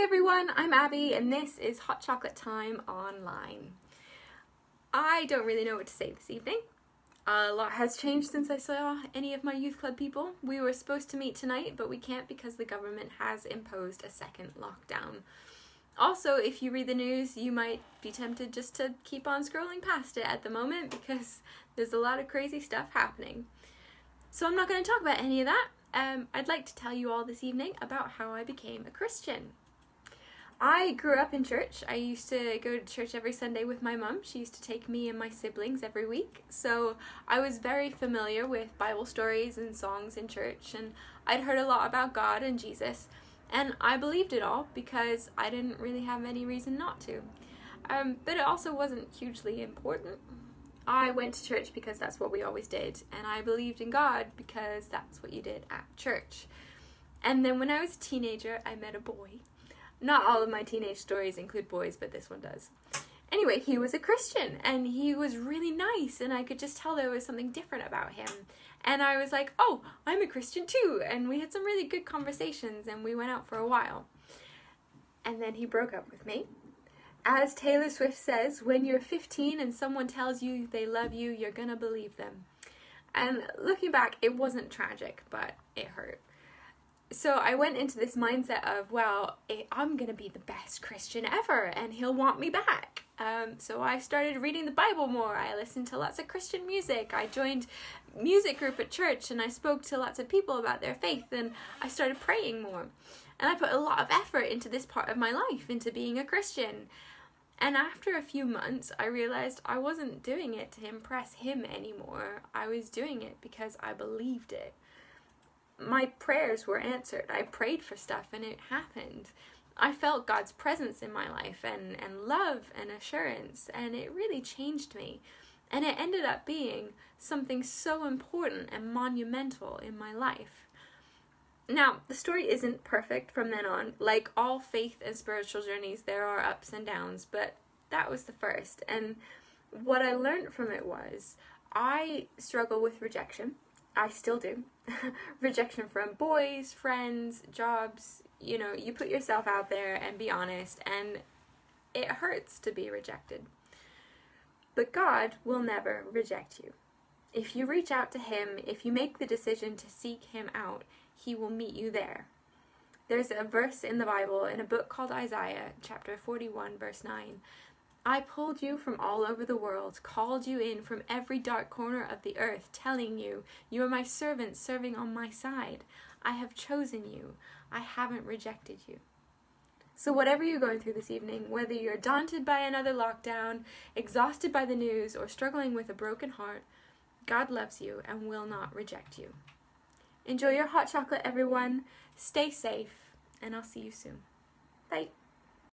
Hi everyone, I'm Abby and this is Hot Chocolate Time Online. I don't really know what to say this evening. A lot has changed since I saw any of my youth club people. We were supposed to meet tonight, but we can't because the government has imposed a second lockdown. Also, if you read the news, you might be tempted just to keep on scrolling past it at the moment because there's a lot of crazy stuff happening. So I'm not going to talk about any of that. I'd like to tell you all this evening about how I became a Christian. I grew up in church. I used to go to church every Sunday with my mum. She used to take me and my siblings every week. So I was very familiar with Bible stories and songs in church, and I'd heard a lot about God and Jesus, and I believed it all because I didn't really have any reason not to. But it also wasn't hugely important. I went to church because that's what we always did, and I believed in God because that's what you did at church. And then when I was a teenager, I met a boy. Not all of my teenage stories include boys, but this one does. Anyway, he was a Christian, and he was really nice, and I could just tell there was something different about him. And I was like, oh, I'm a Christian too, and we had some really good conversations, and we went out for a while. And then he broke up with me. As Taylor Swift says, when you're 15 and someone tells you they love you, you're gonna believe them. And looking back, it wasn't tragic, but it hurt. So I went into this mindset of, well, I'm going to be the best Christian ever and he'll want me back. So I started reading the Bible more. I listened to lots of Christian music. I joined music group at church and I spoke to lots of people about their faith, and I started praying more. And I put a lot of effort into this part of my life, into being a Christian. And after a few months, I realized I wasn't doing it to impress him anymore. I was doing it because I believed it. My prayers were answered. I prayed for stuff and it happened. I felt God's presence in my life and love and assurance, and it really changed me. And it ended up being something so important and monumental in my life. Now, the story isn't perfect from then on. Like all faith and spiritual journeys, there are ups and downs, but that was the first. And what I learned from it was I struggle with rejection. I still do. Rejection from boys, friends, jobs. You know, you put yourself out there and be honest, and it hurts to be rejected. But God will never reject you. If you reach out to Him, if you make the decision to seek Him out, He will meet you there. There's a verse in the Bible, in a book called Isaiah, chapter 41, verse 9. I pulled you from all over the world, called you in from every dark corner of the earth, telling you, you are my servant serving on my side. I have chosen you. I haven't rejected you. So whatever you're going through this evening, whether you're daunted by another lockdown, exhausted by the news, or struggling with a broken heart, God loves you and will not reject you. Enjoy your hot chocolate, everyone. Stay safe, and I'll see you soon. Bye.